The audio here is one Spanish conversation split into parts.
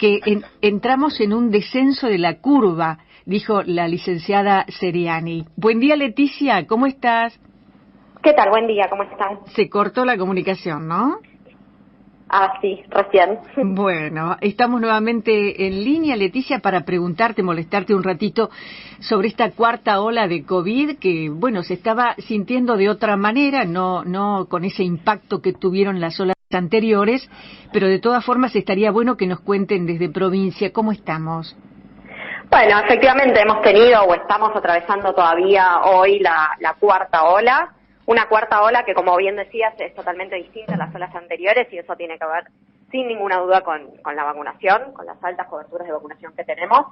que entramos en un descenso de la curva, dijo la licenciada Seriani. Buen día, Leticia, ¿cómo estás? ¿Qué tal? Buen día, ¿cómo están? Se cortó la comunicación, ¿no? Ah, sí, recién. Bueno, estamos nuevamente en línea, Leticia, para preguntarte, molestarte un ratito sobre esta cuarta ola de COVID que, bueno, se estaba sintiendo de otra manera, no con ese impacto que tuvieron las olas anteriores, pero de todas formas estaría bueno que nos cuenten desde provincia cómo estamos. Bueno, efectivamente hemos tenido o estamos atravesando todavía hoy la cuarta ola. Una cuarta ola que, como bien decías, es totalmente distinta a las olas anteriores y eso tiene que ver, sin ninguna duda, con la vacunación, con las altas coberturas de vacunación que tenemos.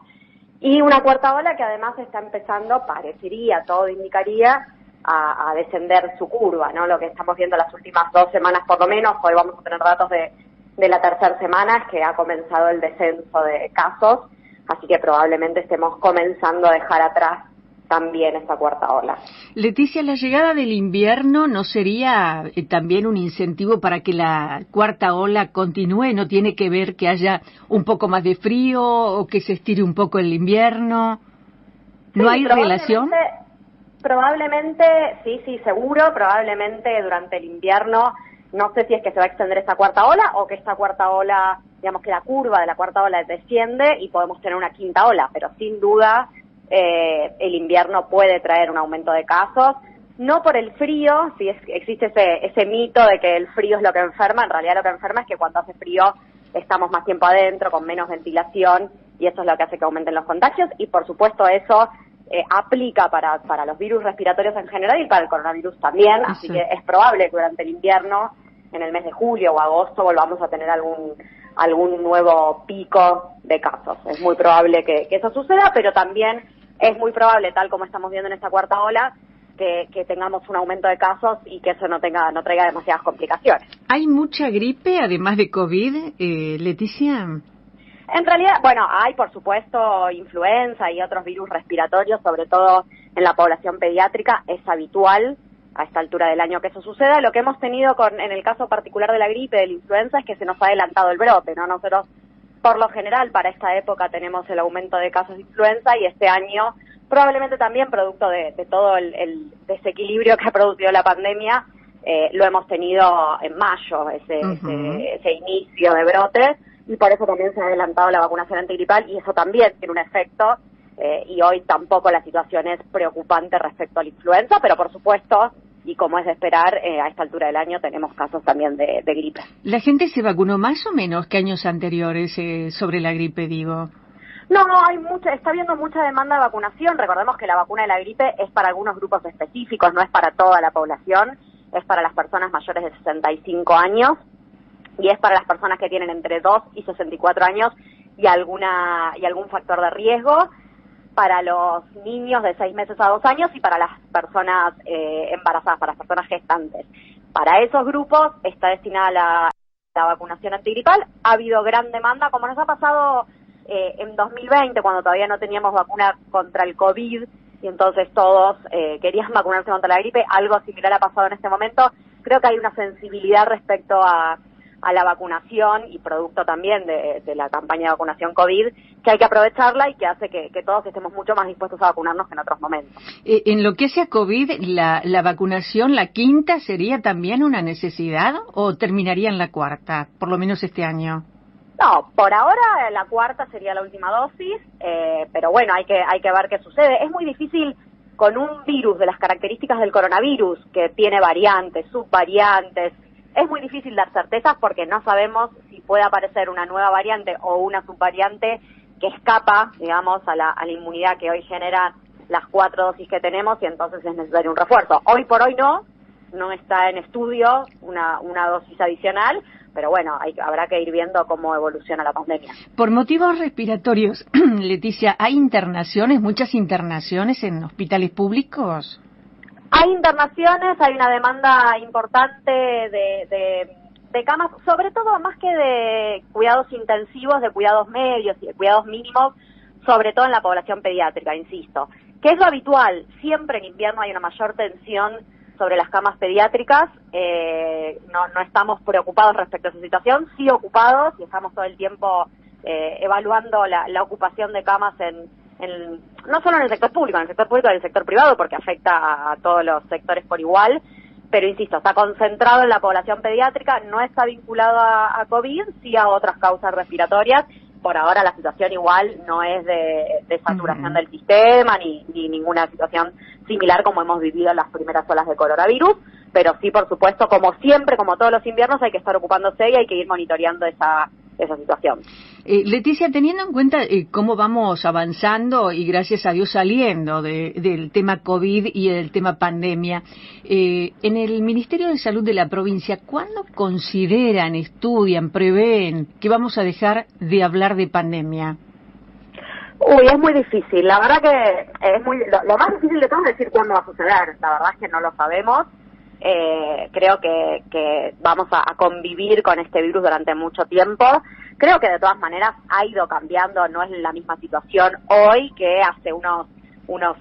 Y una cuarta ola que además está empezando, parecería, todo indicaría, a descender su curva, ¿no? Lo que estamos viendo las últimas 2 semanas por lo menos, hoy vamos a tener datos de la tercera semana, es que ha comenzado el descenso de casos, así que probablemente estemos comenzando a dejar atrás también esta cuarta ola. Leticia, ¿la llegada del invierno no sería también un incentivo para que la cuarta ola continúe? ¿No tiene que ver que haya un poco más de frío o que se estire un poco el invierno? ¿No Sí, hay relación? Probablemente, sí, seguro, probablemente durante el invierno, no sé si es que se va a extender esta cuarta ola o que esta cuarta ola, digamos que la curva de la cuarta ola desciende y podemos tener una quinta ola, pero sin duda el invierno puede traer un aumento de casos, no por el frío, si existe ese mito de que el frío es lo que enferma, en realidad lo que enferma es que cuando hace frío estamos más tiempo adentro, con menos ventilación, y eso es lo que hace que aumenten los contagios, y por supuesto eso aplica para los virus respiratorios en general y para el coronavirus también, así que es probable que durante el invierno, en el mes de julio o agosto, volvamos a tener algún nuevo pico de casos. Es muy probable que eso suceda, pero también es muy probable, tal como estamos viendo en esta cuarta ola, que tengamos un aumento de casos y que eso no traiga demasiadas complicaciones. ¿Hay mucha gripe, además de COVID, Leticia? En realidad, bueno, hay por supuesto influenza y otros virus respiratorios, sobre todo en la población pediátrica, es habitual a esta altura del año que eso suceda. Lo que hemos tenido en el caso particular de la gripe, de la influenza, es que se nos ha adelantado el brote, ¿no? Nosotros, por lo general, para esta época tenemos el aumento de casos de influenza y este año, probablemente también producto de todo el desequilibrio que ha producido la pandemia, lo hemos tenido en mayo, ese inicio de brote, y por eso también se ha adelantado la vacunación antigripal y eso también tiene un efecto, y hoy tampoco la situación es preocupante respecto a la influenza, pero por supuesto, y como es de esperar, a esta altura del año tenemos casos también de gripe. ¿La gente se vacunó más o menos que años anteriores sobre la gripe, digo? No, está habiendo mucha demanda de vacunación. Recordemos que la vacuna de la gripe es para algunos grupos específicos, no es para toda la población, es para las personas mayores de 65 años y es para las personas que tienen entre 2 y 64 años y algún factor de riesgo, para los niños de 6 meses a 2 años y para las personas embarazadas, para las personas gestantes. Para esos grupos está destinada la vacunación antigripal. Ha habido gran demanda, como nos ha pasado en 2020, cuando todavía no teníamos vacuna contra el COVID, y entonces todos querían vacunarse contra la gripe. Algo similar ha pasado en este momento. Creo que hay una sensibilidad respecto a la vacunación y producto también de la campaña de vacunación COVID, que hay que aprovecharla y que hace que todos estemos mucho más dispuestos a vacunarnos que en otros momentos. En lo que sea COVID, la vacunación, la quinta, ¿sería también una necesidad o terminaría en la cuarta, por lo menos este año? No, por ahora la cuarta sería la última dosis, pero bueno, hay que ver qué sucede. Es muy difícil con un virus de las características del coronavirus, que tiene variantes, subvariantes. Es muy difícil dar certezas porque no sabemos si puede aparecer una nueva variante o una subvariante que escapa, digamos, a la inmunidad que hoy generan las 4 dosis que tenemos y entonces es necesario un refuerzo. Hoy por hoy no está en estudio una dosis adicional, pero bueno, habrá que ir viendo cómo evoluciona la pandemia. Por motivos respiratorios, Leticia, ¿hay internaciones, muchas internaciones en hospitales públicos? Hay internaciones, hay una demanda importante de camas, sobre todo más que de cuidados intensivos, de cuidados medios y de cuidados mínimos, sobre todo en la población pediátrica, insisto. Que es lo habitual, siempre en invierno hay una mayor tensión sobre las camas pediátricas, no estamos preocupados respecto a esa situación, sí ocupados y estamos todo el tiempo evaluando la ocupación de camas no solo en el sector público, en el sector público y en el sector privado, porque afecta a todos los sectores por igual, pero insisto, está concentrado en la población pediátrica, no está vinculado a COVID, sí a otras causas respiratorias. Por ahora la situación igual no es de saturación del sistema, ni ninguna situación similar como hemos vivido en las primeras olas de coronavirus, pero sí, por supuesto, como siempre, como todos los inviernos, hay que estar ocupándose y hay que ir monitoreando esa situación. Leticia, teniendo en cuenta cómo vamos avanzando y gracias a Dios saliendo del tema COVID y del tema pandemia, en el Ministerio de Salud de la provincia, ¿cuándo consideran, estudian, prevén que vamos a dejar de hablar de pandemia? Es muy difícil. La verdad que es lo más difícil de todo es decir cuándo va a suceder. La verdad es que no lo sabemos. Creo que vamos a convivir con este virus durante mucho tiempo. Creo que de todas maneras ha ido cambiando, no es la misma situación hoy que hace unos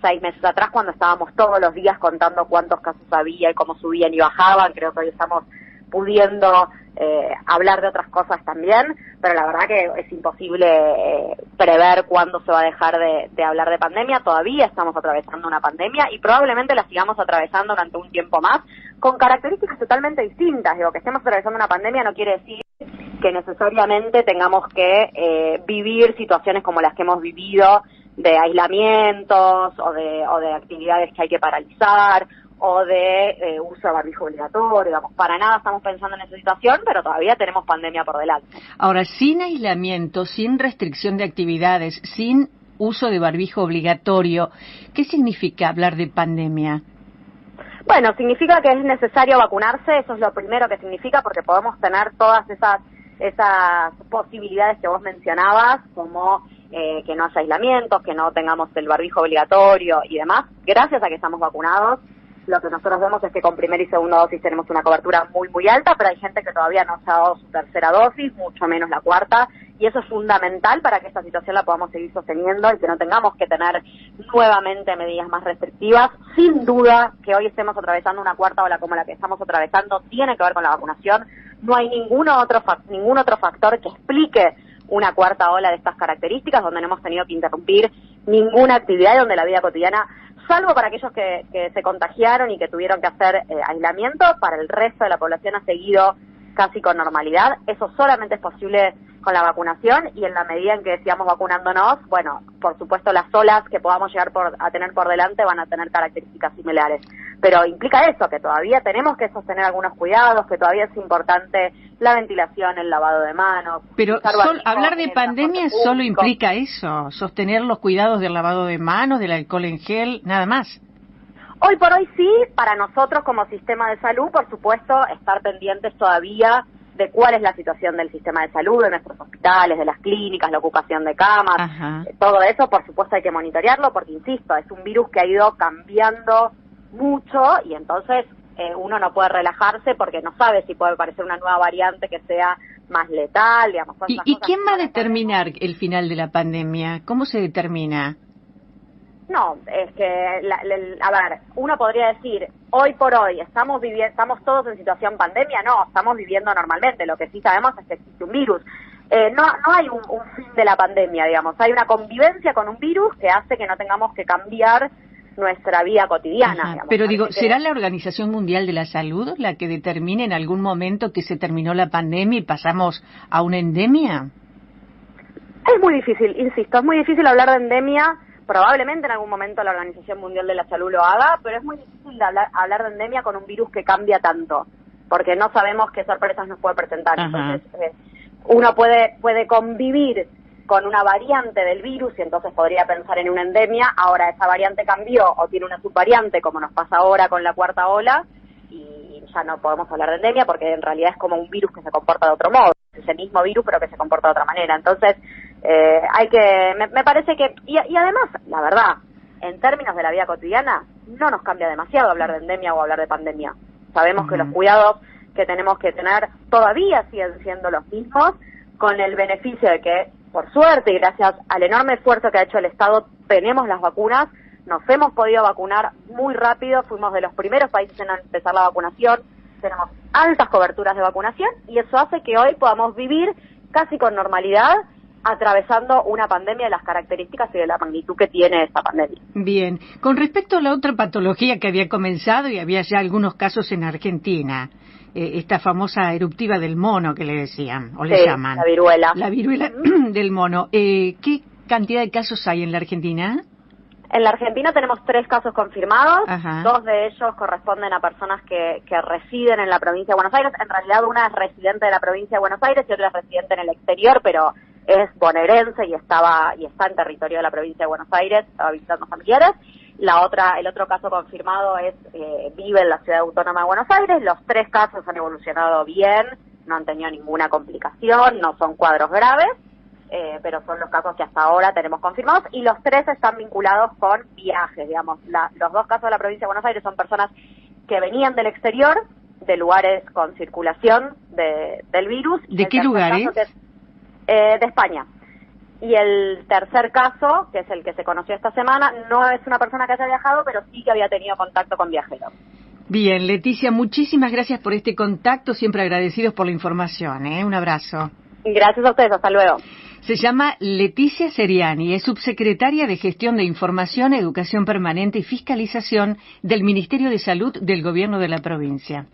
6 meses atrás, cuando estábamos todos los días contando cuántos casos había y cómo subían y bajaban. Creo que hoy estamos pudiendo hablar de otras cosas también, pero la verdad que es imposible prever cuándo se va a dejar de hablar de pandemia. Todavía estamos atravesando una pandemia y probablemente la sigamos atravesando durante un tiempo más, con características totalmente distintas. Digo, que estemos atravesando una pandemia no quiere decir que necesariamente tengamos que vivir situaciones como las que hemos vivido, de aislamientos o de actividades que hay que paralizar, o de uso de barbijo obligatorio. Digamos, para nada estamos pensando en esa situación, pero todavía tenemos pandemia por delante. Ahora, sin aislamiento, sin restricción de actividades, sin uso de barbijo obligatorio, ¿qué significa hablar de pandemia? Bueno, significa que es necesario vacunarse, eso es lo primero que significa, porque podemos tener todas esas posibilidades que vos mencionabas, como que no haya aislamientos, que no tengamos el barbijo obligatorio y demás. Gracias a que estamos vacunados, lo que nosotros vemos es que con primera y segunda dosis tenemos una cobertura muy, muy alta, pero hay gente que todavía no se ha dado su tercera dosis, mucho menos la cuarta, y eso es fundamental para que esta situación la podamos seguir sosteniendo y que no tengamos que tener nuevamente medidas más restrictivas. Sin duda que hoy estemos atravesando una cuarta ola como la que estamos atravesando tiene que ver con la vacunación. No hay ningún otro factor que explique una cuarta ola de estas características, donde no hemos tenido que interrumpir ninguna actividad y donde la vida cotidiana, salvo para aquellos que se contagiaron y que tuvieron que hacer aislamiento, para el resto de la población ha seguido casi con normalidad. Eso solamente es posible con la vacunación, y en la medida en que sigamos vacunándonos, bueno, por supuesto las olas que podamos llegar a tener por delante van a tener características similares. Pero implica eso, que todavía tenemos que sostener algunos cuidados, que todavía es importante la ventilación, el lavado de manos. Pero hablar de pandemia solo implica eso, sostener los cuidados del lavado de manos, del alcohol en gel, nada más. Hoy por hoy sí, para nosotros como sistema de salud, por supuesto, estar pendientes todavía de cuál es la situación del sistema de salud, de nuestros hospitales, de las clínicas, la ocupación de camas. Todo eso, por supuesto, hay que monitorearlo, porque, insisto, es un virus que ha ido cambiando mucho, y entonces uno no puede relajarse porque no sabe si puede aparecer una nueva variante que sea más letal, digamos. ¿Y quién va a determinar el final de la pandemia? ¿Cómo se determina? No, es que, a ver, uno podría decir, hoy por hoy, ¿estamos todos en situación pandemia? No, estamos viviendo normalmente. Lo que sí sabemos es que existe un virus. No hay un fin de la pandemia, digamos. Hay una convivencia con un virus que hace que no tengamos que cambiar nuestra vida cotidiana. Digamos. Pero digo, ¿será la Organización Mundial de la Salud la que determine en algún momento que se terminó la pandemia y pasamos a una endemia? Es muy difícil, insisto, es muy difícil hablar de endemia. Probablemente en algún momento la Organización Mundial de la Salud lo haga, pero es muy difícil hablar de endemia con un virus que cambia tanto, porque no sabemos qué sorpresas nos puede presentar. Entonces, uno puede convivir con una variante del virus y entonces podría pensar en una endemia. Ahora esa variante cambió o tiene una subvariante, como nos pasa ahora con la cuarta ola, y ya no podemos hablar de endemia porque en realidad es como un virus que se comporta de otro modo. Es el mismo virus pero que se comporta de otra manera. Entonces, me parece que, y además, la verdad, en términos de la vida cotidiana, no nos cambia demasiado hablar de endemia o hablar de pandemia. Sabemos que los cuidados que tenemos que tener todavía siguen siendo los mismos, con el beneficio de que, por suerte y gracias al enorme esfuerzo que ha hecho el Estado, tenemos las vacunas, nos hemos podido vacunar muy rápido, fuimos de los primeros países en empezar la vacunación, tenemos altas coberturas de vacunación y eso hace que hoy podamos vivir casi con normalidad atravesando una pandemia de las características y de la magnitud que tiene esta pandemia. Bien. Con respecto a la otra patología que había comenzado y había ya algunos casos en Argentina, esta famosa eruptiva del mono que le decían, o le llaman. La viruela. La viruela del mono. ¿Qué cantidad de casos hay en la Argentina? En la Argentina tenemos 3 casos confirmados. Ajá. 2 de ellos corresponden a personas que residen en la provincia de Buenos Aires. En realidad una es residente de la provincia de Buenos Aires y otra es residente en el exterior, pero es bonaerense y está en territorio de la provincia de Buenos Aires, estaba visitando familiares. El otro caso confirmado vive en la ciudad autónoma de Buenos Aires. Los 3 casos han evolucionado bien, no han tenido ninguna complicación, no son cuadros graves. Pero son los casos que hasta ahora tenemos confirmados, y los 3 están vinculados con viajes, digamos. Los 2 casos de la provincia de Buenos Aires son personas que venían del exterior, de lugares con circulación del virus. ¿De qué lugares? De España. Y el tercer caso, que es el que se conoció esta semana, no es una persona que haya viajado, pero sí que había tenido contacto con viajeros. Bien, Leticia, muchísimas gracias por este contacto, siempre agradecidos por la información, Un abrazo. Gracias a ustedes, hasta luego. Se llama Leticia Seriani, es subsecretaria de Gestión de Información, Educación Permanente y Fiscalización del Ministerio de Salud del Gobierno de la provincia.